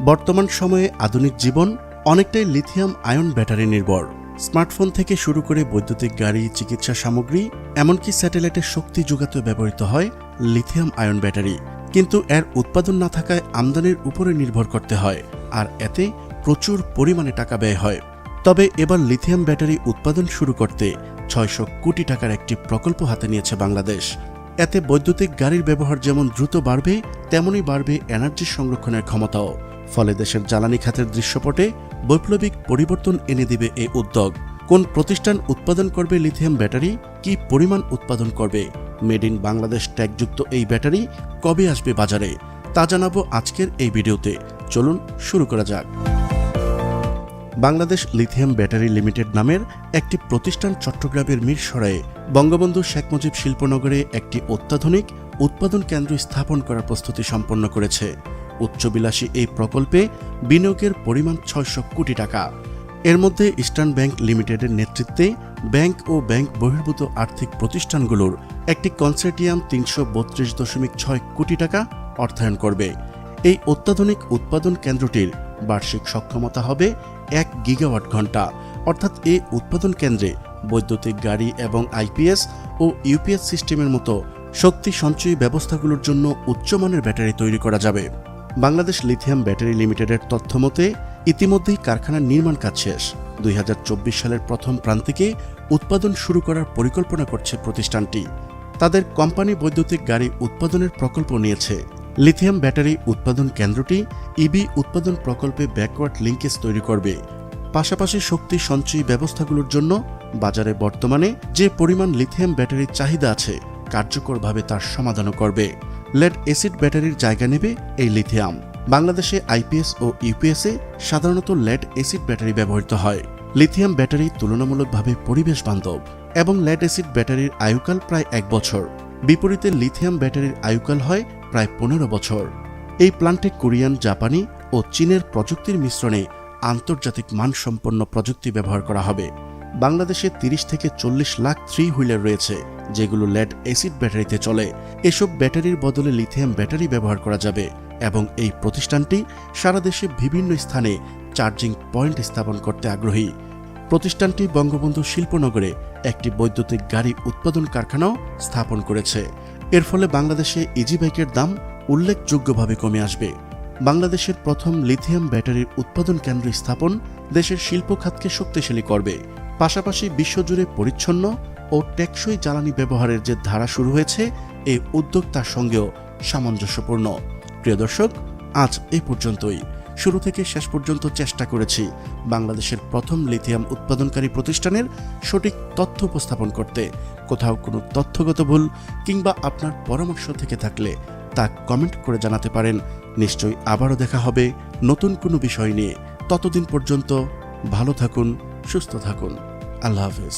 বর্তমান সময়ে আধুনিক জীবন অনেকটাই লিথিয়াম আয়ন ব্যাটারি নির্ভর। স্মার্টফোন থেকে শুরু করে বৈদ্যুতিক গাড়ি, চিকিৎসা সামগ্রী, এমনকি স্যাটেলাইটের শক্তি যোগাতে ব্যবহৃত হয় লিথিয়াম আয়ন ব্যাটারি। কিন্তু এর উৎপাদন না থাকায় আমদানির উপরে নির্ভর করতে হয়, আর এতে প্রচুর পরিমাণে টাকা ব্যয় হয়। তবে এবার লিথিয়াম ব্যাটারি উৎপাদন শুরু করতে 600 কোটি টাকার একটি প্রকল্প হাতে নিয়েছে বাংলাদেশ। এতে বৈদ্যুতিক গাড়ির ব্যবহার যেমন দ্রুত বাড়বে, তেমনই বাড়বে এনার্জি সংরক্ষণের ক্ষমতাও। ফলে দেশের জ্বালানি খাতের দৃশ্যপটে বৈপ্লবিক পরিবর্তন এনে দিবে এই উদ্যোগ। কোন প্রতিষ্ঠান উৎপাদন করবে লিথিয়াম ব্যাটারি, কি পরিমাণ উৎপাদন করবে, মেড ইন বাংলাদেশ ট্যাগযুক্ত এই ব্যাটারি কবে আসবে বাজারে, তা জানাবো আজকের এই ভিডিওতে। চলুন শুরু করা যাক। বাংলাদেশ লিথিয়াম ব্যাটারি লিমিটেড নামের একটি প্রতিষ্ঠান চট্টগ্রামের মিরসরাইয়ে বঙ্গবন্ধু শেখ মুজিব শিল্পনগরে একটি অত্যাধুনিক উৎপাদন কেন্দ্র স্থাপন করার প্রস্তুতি সম্পন্ন করেছে। উচ্চবিলাসী এই প্রকল্পে বিনিয়োগের পরিমাণ 600 কোটি টাকা। এর মধ্যে ইস্টার্ন ব্যাংক লিমিটেডের নেতৃত্বে ব্যাংক ও ব্যাংক বহির্ভূত আর্থিক প্রতিষ্ঠানগুলোর একটি কনসোর্টিয়াম 332.6 কোটি টাকা অর্থায়ন করবে। এই অত্যাধুনিক উৎপাদন কেন্দ্রটির বার্ষিক সক্ষমতা হবে 1 গিগাওয়াট ঘণ্টা। অর্থাৎ এই উৎপাদন কেন্দ্রে বৈদ্যুতিক গাড়ি এবং আইপিএস ও ইউপিএস সিস্টেমের মতো শক্তি সঞ্চয়ী ব্যবস্থাগুলোর জন্য উচ্চমানের ব্যাটারি তৈরি করা যাবে। বাংলাদেশ লিথিয়াম ব্যাটারি লিমিটেডের তথ্য মতে ইতিমধ্যেই কারখানার নির্মাণ কাজ শেষ। 2024 সালের প্রথম প্রান্তিকে উৎপাদন শুরু করার পরিকল্পনা করছে প্রতিষ্ঠানটি। তাদের কোম্পানি বৈদ্যুতিক গাড়ি উৎপাদনের প্রকল্প নিয়েছে। লিথিয়াম ব্যাটারি উৎপাদন কেন্দ্রটি ইবি উৎপাদন প্রকল্পে ব্যাকওয়ার্ড লিঙ্কেজ তৈরি করবে। পাশাপাশি শক্তি সঞ্চয়ী ব্যবস্থাগুলোর জন্য বাজারে বর্তমানে যে পরিমাণ লিথিয়াম ব্যাটারির চাহিদা আছে, কার্যকরভাবে তার সমাধানও করবে। লেড অ্যাসিড ব্যাটারির জায়গা নেবে এই লিথিয়াম। বাংলাদেশে আইপিএস ও ইউপিএসে সাধারণত লেড অ্যাসিড ব্যাটারি ব্যবহৃত হয়। লিথিয়াম ব্যাটারি তুলনামূলকভাবে পরিবেশ বান্ধব এবং লেড অ্যাসিড ব্যাটারির আয়ুকাল প্রায় 1 বছর। বিপরীতে লিথিয়াম ব্যাটারির আয়ুকাল হয় প্রায় 15 বছর। এই প্ল্যান্টে কোরিয়ান, জাপানি ও চীনের প্রযুক্তির মিশ্রণে আন্তর্জাতিক মানসম্পন্ন প্রযুক্তি ব্যবহার করা হবে। বাংলাদেশে 30 থেকে 40 লাখ 3 হুইলার রয়েছে, যেগুলো লেড অ্যাসিড ব্যাটারিতে চলে। এসব ব্যাটারির বদলে লিথিয়াম ব্যাটারি ব্যবহার করা যাবে এবং এই প্রতিষ্ঠানটি সারা দেশে বিভিন্ন স্থানে চার্জিং পয়েন্ট স্থাপন করতে আগ্রহী। প্রতিষ্ঠানটি বঙ্গবন্ধু শিল্পনগরে একটি বৈদ্যুতিক গাড়ি উৎপাদন কারখানাও স্থাপন করেছে। এর ফলে বাংলাদেশে ইজি বাইকের দাম উল্লেখযোগ্যভাবে কমে আসবে। বাংলাদেশের প্রথম লিথিয়াম ব্যাটারির উৎপাদন কেন্দ্র স্থাপন দেশের শিল্প খাতকে শক্তিশালী করবে। পাশাপাশি বিশ্বজুড়ে পরিচ্ছন্ন ও টেকসই জ্বালানি ব্যবহারের যে ধারা শুরু হয়েছে, এই উদ্যোগ তার সঙ্গেও সামঞ্জস্যপূর্ণ। প্রিয় দর্শক, আজ এই পর্যন্তই। শুরু থেকে শেষ পর্যন্ত চেষ্টা করেছি বাংলাদেশের প্রথম লিথিয়াম উৎপাদনকারী প্রতিষ্ঠানের সঠিক তথ্য উপস্থাপন করতে। কোথাও কোনো তথ্যগত ভুল কিংবা আপনার পরামর্শ থেকে থাকলে তা কমেন্ট করে জানাতে পারেন। নিশ্চয়ই আবারও দেখা হবে নতুন কোনো বিষয় নিয়ে। ততদিন পর্যন্ত ভালো থাকুন, সুস্থ থাকুন। আল্লাহ হাফেজ।